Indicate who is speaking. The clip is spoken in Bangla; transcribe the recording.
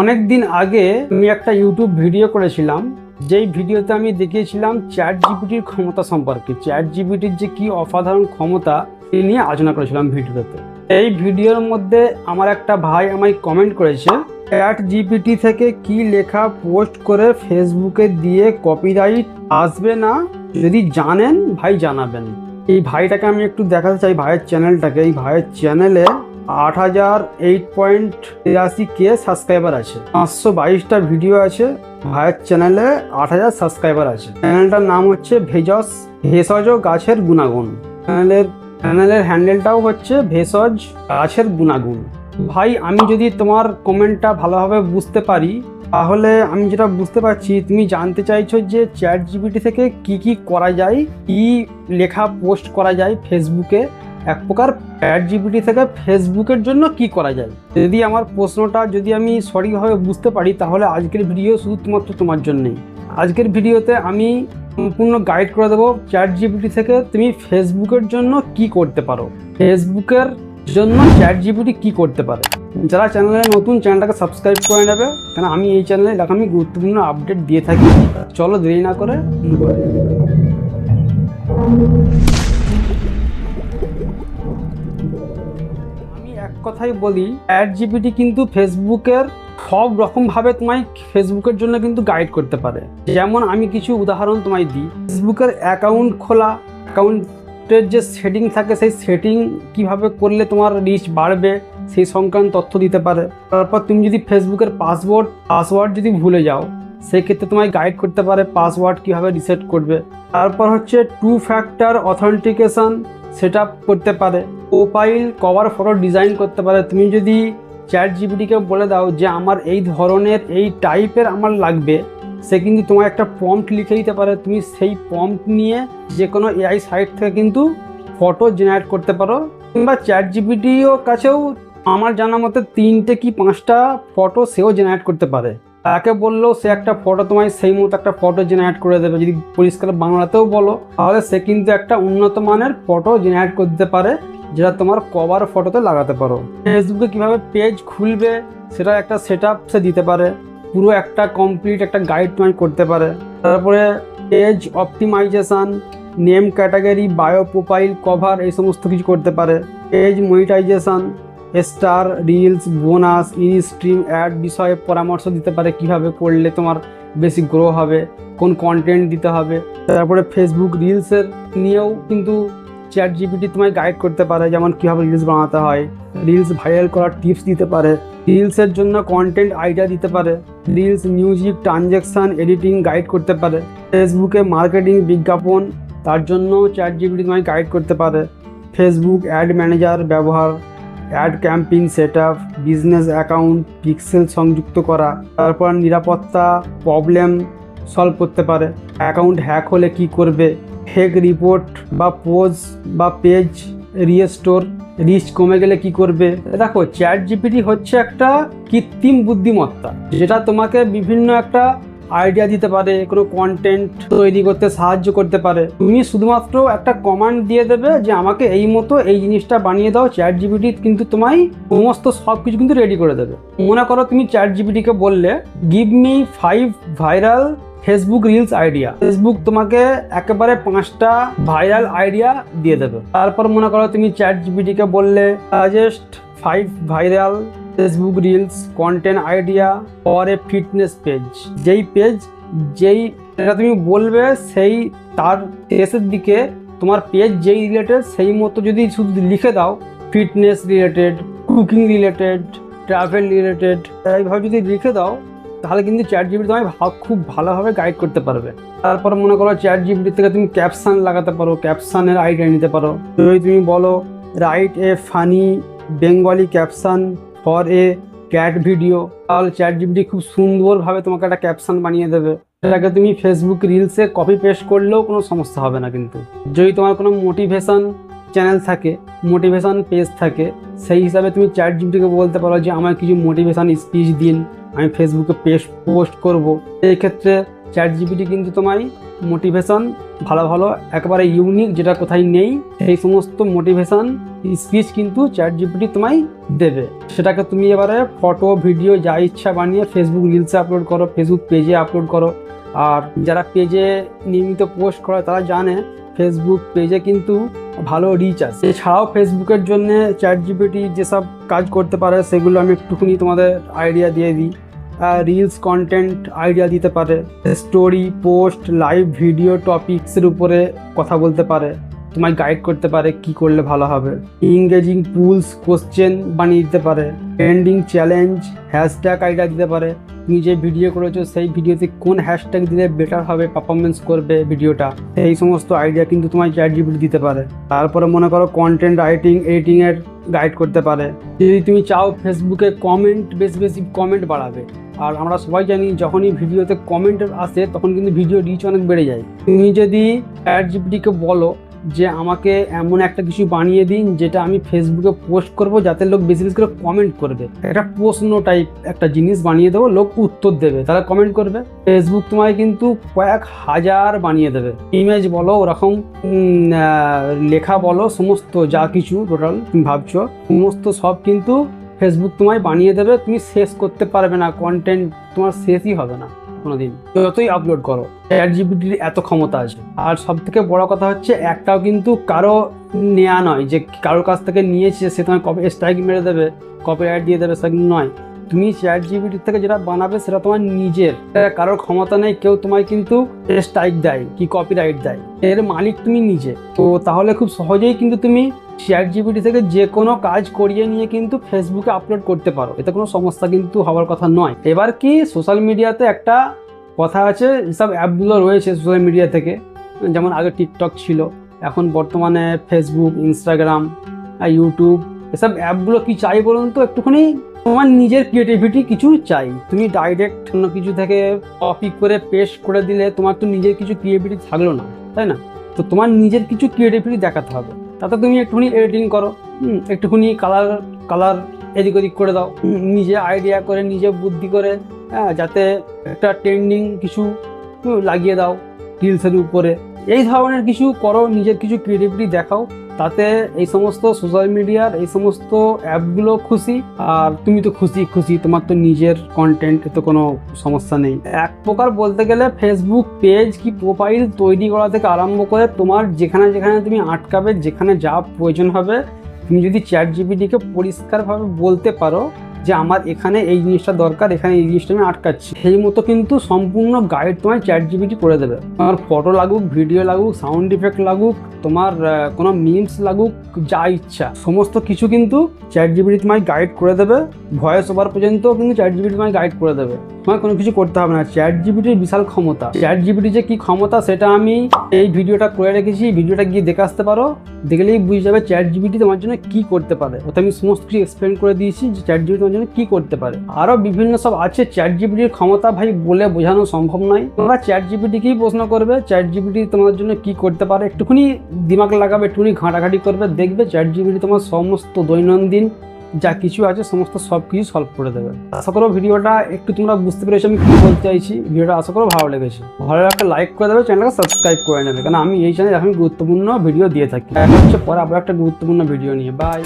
Speaker 1: অনেক দিন আগে আমি একটা ইউটিউব ভিডিও করেছিলাম, যেই ভিডিওতে আমি দেখিয়েছিলাম চ্যাট জিপিটির ক্ষমতা সম্পর্কে। চ্যাট জিপিটির যে কি অসাধারণ ক্ষমতা এই নিয়ে আলোচনা করেছিলাম ভিডিওতে। এই ভিডিওর মধ্যে আমার একটা ভাই আমায় কমেন্ট করেছে, চ্যাট জিপিটি থেকে কি লেখা পোস্ট করে ফেসবুকে দিয়ে কপিরাইট আসবে না? যদি জানেন ভাই জানাবেন। এই ভাইটাকে আমি একটু দেখাতে চাই ভাইয়ের চ্যানেলটাকে। এই ভাইয়ের চ্যানেলে 8,008.83K সাবস্ক্রাইবার আছে, 522টা ভিডিও আছে। ভাইয়ের চ্যানেলে 8,000 সাবস্ক্রাইবার আছে। চ্যানেলটার নাম হচ্ছে ভেষজ গাছের গুণাগুণ। চ্যানেলের হ্যান্ডেলটাও হচ্ছে ভেষজ গাছের গুণাগুণ। ভাই, আমি যদি তোমার কমেন্টটা ভালোভাবে বুঝতে পারি, তাহলে আমি যেটা বুঝতে পারছি তুমি জানতে চাইছো যে চ্যাট জিপিটি থেকে কি করা যায়, কি লেখা পোস্ট করা যায় ফেসবুকে। এক প্রকার চ্যাট জিপিটি থেকে ফেসবুকের জন্য কি করা যায়। যদি আমার প্রশ্নটা যদি আমি সঠিকভাবে বুঝতে পারি, তাহলে আজকের ভিডিও শুধুমাত্র তোমার জন্যই। আজকের ভিডিওতে আমি সম্পূর্ণ গাইড করে দেবো চ্যাট জিপিটি থেকে তুমি ফেসবুকের জন্য কি করতে পারো, ফেসবুকের জন্য চ্যাট জিপিটি কি করতে পারে। যারা চ্যানেলে নতুন, চ্যানেলটাকে সাবস্ক্রাইব করে নেবে, কারণ আমি এই চ্যানেলে এরকমই গুরুত্বপূর্ণ আপডেট দিয়ে থাকি। চলো দেরি না করে আমি এক কথাই বলি, চ্যাট জিপিটি কিন্তু ফেসবুকের সব রকমভাবে তোমায় ফেসবুকের জন্য কিন্তু গাইড করতে পারে। যেমন আমি কিছু উদাহরণ তোমায় দিই। ফেসবুকের অ্যাকাউন্ট খোলা, অ্যাকাউন্টের যে সেটিং থাকে, সেই সেটিং কিভাবে করলে তোমার রিচ বাড়বে সেই সংক্রান্ত তথ্য দিতে পারে। তারপর তুমি যদি ফেসবুকের পাসওয়ার্ড যদি ভুলে যাও, সেক্ষেত্রে তোমায় গাইড করতে পারে পাসওয়ার্ড কীভাবে রিসেট করবে। তারপর হচ্ছে 2 ফ্যাক্টর অথেন্টিকেশন সেট আপ করতে পারে। প্রোফাইল কভার ফটো ডিজাইন করতে পারে। তুমি যদি চ্যাট জিপিটিকে বলে দাও যে আমার এই ধরনের এই টাইপের আমার লাগবে, সে কিন্তু তোমার একটা প্রম্পট লিখে দিতে পারে। তুমি সেই প্রম্পট নিয়ে যে কোনো এআই সাইট থেকে কিন্তু ফটো জেনারেট করতে পারো। কিংবা চ্যাট জিপিটিও কাছেও আমার জানা মতে 3টে কি 5টা ফটো সেও জেনারেট করতে পারে। তাকে বললেও সে একটা ফটো তোমায় সেই মতো একটা ফটো জেনারেট করে দেবে। যদি পরিষ্কার বাংলাতেও বলো, তাহলে সে কিন্তু একটা উন্নত মানের ফটো জেনারেট করতে পারে, যেটা তোমার কভার ফটোতে লাগাতে পারো। ফেসবুকে কিভাবে পেজ খুলবে সেটা একটা সেট আপ সে দিতে পারে। পুরো একটা কমপ্লিট একটা গাইড তোমায় করতে পারে। তারপরে page optimization, name category, bio, profile, cover এই সমস্ত কিছু করতে পারে। Page monetization, star, reels, bonus, instream ad বিষয়ে পরামর্শ দিতে পারে, কিভাবে করলে তোমার বেশি গ্রো হবে, কোন কন্টেন্ট দিতে হবে। তারপরে ফেসবুক রিলসের নিয়েও কিন্তু চ্যাট জিপিটি তোমায় গাইড করতে পারে, যেমন কীভাবে রিলস বানাতে হয়, রিলস ভাইরাল করার টিপস দিতে পারে, রিলসের জন্য কন্টেন্ট আইডিয়া দিতে পারে, reels music transaction editing guide করতে পারে। ফেসবুকে মার্কেটিং বিজ্ঞাপন, তার জন্য চ্যাট জিপিটি তোমায় গাইড করতে পারে। ফেসবুক অ্যাড ম্যানেজার ব্যবহার, ad campaign set up, business account pixel সংযুক্ত করা, তারপর নিরাপত্তা প্রবলেম সলভ করতে পারে। অ্যাকাউন্ট হ্যাক হলে কি করবে, ফেক রিপোর্ট বা পেজ রিস্টোর, রিচ কমে গেলে কি করবে। দেখো, চ্যাট জিপিটি হচ্ছে একটা কৃত্রিম বুদ্ধিমত্তা, যেটা তোমাকে বিভিন্ন একটা আইডিয়া দিতে পারে, কোনো কন্টেন্ট তৈরি করতে সাহায্য করতে পারে। তুমি শুধুমাত্র একটা কমান্ড দিয়ে দেবে যে আমাকে এই মতো এই জিনিসটা বানিয়ে দাও, চ্যাট জিপিটি কিন্তু তোমায় সমস্ত সব কিছু কিন্তু রেডি করে দেবে। মনে করো তুমি চ্যাট জিপিটিকে বললে give me 5 viral Facebook reels idea, Facebook তোমাকে একেবারে 5টা ভাইরাল আইডিয়া দিয়ে দেবে। তারপর মনে করো তুমি চ্যাট জিপিটিকে বললে suggest 5 viral Facebook reels content idea for a fitness page. যেটা তুমি বলবে সেই তার শেষের দিকে তোমার পেজ যেই রিলেটেড সেই মতো যদি শুধু লিখে দাও, fitness related, cooking related, travel related, এইভাবে যদি লিখে দাও, তাহলে কিন্তু চ্যাট জিপিটি তোমায় খুব ভালোভাবে গাইড করতে পারবে। তারপর মনে করো চ্যাট জিপিটি থেকে তুমি ক্যাপশন লাগাতে পারো, ক্যাপশনের আইডিয়া নিতে পারো। যদি তুমি বলো write a funny Bengali caption for a cat video, তাহলে চ্যাট জিপিটি খুব সুন্দরভাবে তোমাকে একটা ক্যাপশন বানিয়ে দেবে। সেটাকে তুমি ফেসবুক রিলসে কপি পেস্ট করলেও কোনো সমস্যা হবে না। কিন্তু যদি তোমার কোনো মোটিভেশন চ্যানেল থাকে, মোটিভেশন পেজ থাকে, সেই হিসাবে তুমি চ্যাট জিপিটিকে বলতে পারো যে আমার কিছু মোটিভেশন স্পিচ দিন, আমি ফেসবুকে পোস্ট করব। এই ক্ষেত্রে চ্যাট জিপিটি কিন্তু তোমায় মোটিভেশন ভালো ভালো একেবারে ইউনিক যেটা কোথায় নেই সেই সমস্ত মোটিভেশন স্পিচ কিন্তু চ্যাট জিপিটি তোমায় দেবে। সেটাকে তুমি এবারে ফটো ভিডিও যা ইচ্ছা বানিয়ে ফেসবুক রিলসে আপলোড করো, ফেসবুক পেজে আপলোড করো। আর যারা পেজে নিয়মিত পোস্ট করে তারা জানে ফেসবুক পেজে কিন্তু ভালো রিচ আছে। এছাড়াও ফেসবুকের জন্য চ্যাট জিপিটি যেসব কাজ করতে পারে সেগুলো আমি একটুখানি তোমাদের আইডিয়া দিয়ে দিই। রিলস কন্টেন্ট আইডিয়া দিতে পারে, স্টোরি পোস্ট লাইভ ভিডিও টপিক্সের উপরে কথা বলতে পারে, তোমায় গাইড করতে পারে কি করলে ভালো হবে। ইংগেজিং পুলস কোশ্চেন বানিয়ে দিতে পারে, ট্রেন্ডিং চ্যালেঞ্জ হ্যাশট্যাগ আইডিয়া দিতে পারে। তুমি যে ভিডিও করেছো সেই ভিডিওতে কোন হ্যাশট্যাগ দিলে বেটার হবে, পারফরমেন্স করবে ভিডিওটা, এই সমস্ত আইডিয়া কিন্তু তোমায় চ্যাট জিপিটি দিতে পারে। তারপরে মনে করো কন্টেন্ট রাইটিং এডিটিংয়ের গাইড করতে পারে। যদি তুমি চাও ফেসবুকে কমেন্ট বেশি বেশি কমেন্ট বাড়াবে, আর আমরা সবাই জানি যখনই ভিডিওতে কমেন্ট আসে তখন কিন্তু ভিডিও রিচ অনেক বেড়ে যায়। তুমি যদি চ্যাট জিপিটিকে বলো যে আমাকে এমন একটা কিছু বানিয়ে দিন যেটা আমি ফেসবুকে পোস্ট করব যাতে লোক বেশি বেশি করে কমেন্ট করবে, একটা প্রশ্ন টাইপ একটা জিনিস বানিয়ে দেবো, লোক উত্তর দেবে, তারা কমেন্ট করবে। ফেসবুক তোমায় কিন্তু কয়েক হাজার বানিয়ে দেবে, ইমেজ বলো ওরকম লেখা বলো সমস্ত যা কিছু টোটাল তুমি ভাবছো সমস্ত সব কিন্তু ফেসবুক তোমায় বানিয়ে দেবে। তুমি শেষ করতে পারবে না, কন্টেন্ট তোমার শেষই হবে না কোনোদিন, যতই আপলোড করো। চ্যাট জিপিটির এত ক্ষমতা আছে। আর সব থেকে বড় কথা হচ্ছে একটাও কিন্তু কারো নেওয়া নয় যে কারোর কাছ থেকে নিয়েছে সে তোমায় কপি স্ট্রাইক মেরে দেবে, কপিরাইট দিয়ে দেবে, সেগুলো নয়। তুমি চ্যাট জিপিটির থেকে যেটা বানাবে সেটা তোমার নিজের, কারোর ক্ষমতা নেই কেউ তোমায় কিন্তু স্ট্রাইক দেয় কি কপিরাইট দেয়, এর মালিক তুমি নিজে। তো তাহলে খুব সহজেই কিন্তু তুমি চ্যাট জিপিটি থেকে যে কোনো কাজ করিয়ে নিয়ে কিন্তু ফেসবুকে আপলোড করতে পারো, এতে কোনো সমস্যা কিন্তু হওয়ার কথা নয়। এবার কি সোশ্যাল মিডিয়াতে একটা কথা আছে, যেসব অ্যাপগুলো রয়েছে সোশ্যাল মিডিয়া থেকে, যেমন আগে টিকটক ছিল, এখন বর্তমানে ফেসবুক ইনস্টাগ্রাম ইউটিউব এসব অ্যাপগুলো কি চাই বলুন তো, একটুখানি তোমার নিজের ক্রিয়েটিভিটি কিছু চাই। তুমি ডাইরেক্ট অন্য কিছু থেকে কপি করে পেস্ট করে দিলে তোমার তো নিজের কিছু ক্রিয়েটিভিটি থাকলো না, তাই না? তো তোমার নিজের কিছু ক্রিয়েটিভিটি দেখাতে হবে। তাতে তুমি একটুখানি এডিটিং করো, একটুখানি কালার এদিক ওদিক করে দাও, নিজে আইডিয়া করে নিজে বুদ্ধি করে, যাতে একটা ট্রেন্ডিং কিছু লাগিয়ে দাও রিলসের উপরে। এই ধরনের কিছু করো, নিজের কিছু ক্রিয়েটিভিটি দেখাও, তাতে এই সমস্ত সোশ্যাল মিডিয়ার এই সমস্ত অ্যাপগুলো খুশি, আর তুমি তো খুশি, তোমার তো নিজের কন্টেন্ট, তো কোনো সমস্যা নেই। এক প্রকার বলতে গেলে ফেসবুক পেজ কি প্রোফাইল তৈরি করা থেকে আরম্ভ করে তোমার যেখানে যেখানে তুমি আটকাবে, যেখানে যা প্রয়োজন হবে, তুমি যদি চ্যাট জিপিটিকে পরিষ্কারভাবে বলতে পারো যে আমার এখানে এই জিনিসটা দরকার, এখানে এই জিনিসটা আমি আটকাচ্ছি, সেই মতো কিন্তু সম্পূর্ণ গাইড তোমার চ্যাট জিপিটি করে দেবে। তোমার ফটো লাগুক, ভিডিও লাগুক, সাউন্ড ইফেক্ট লাগুক, তোমার কোনো মিমস লাগুক, যা ইচ্ছা সমস্ত কিছু কিন্তু চ্যাট জিপিটি তোমায় গাইড করে দেবে। ভয়েস ওভার পর্যন্ত কিন্তু চ্যাট জিপিটি তোমায় গাইড করে দেবে, তোমার কোনো কিছু করতে হবে না। চ্যাট জিপিটির বিশাল ক্ষমতা। চ্যাট জিপিটি যে কি ক্ষমতা সেটা আমি এই ভিডিওটা করে রেখেছি, ভিডিওটা গিয়ে দেখে আসতে পারো, দেখলেই বুঝে যাবে চ্যাট জিপিটি তোমার জন্য কি করতে পারে। ওটা আমি সমস্ত কিছু এক্সপ্লেন করে দিয়েছি যে চ্যাট জিপিটি তোমার জন্য কি করতে পারে। আরও বিভিন্ন সব আছে। চ্যাট জিপিটির ক্ষমতা ভাই বলে বোঝানো সম্ভব নয়। তোমরা চ্যাট জিপিটিকেই প্রশ্ন করবে চ্যাট জিপিটি তোমাদের জন্য কি করতে পারে, একটুখানি দিমাগ লাগাবে, একটুখানি ঘাঁটাঘাঁটি করবে, দেখবে চ্যাট জিপিটি তোমার সমস্ত দৈনন্দিন যা কিছু আছে সমস্ত সব কিছু সলভ করে দেবে। আশা করো ভিডিওটা একটু তোমরা বুঝতে পেরেছো আমি কী বলতে চাইছি। ভিডিওটা আশা করো ভালো লেগেছে। ভালো একটা লাইক করে দেবে, চ্যানেলটাকে সাবস্ক্রাইব করে নেবে, কারণ আমি এই চ্যানেলে এখন গুরুত্বপূর্ণ ভিডিও দিয়ে থাকি। দেখা হচ্ছে পরে আবার একটা গুরুত্বপূর্ণ ভিডিও নিয়ে। বাই।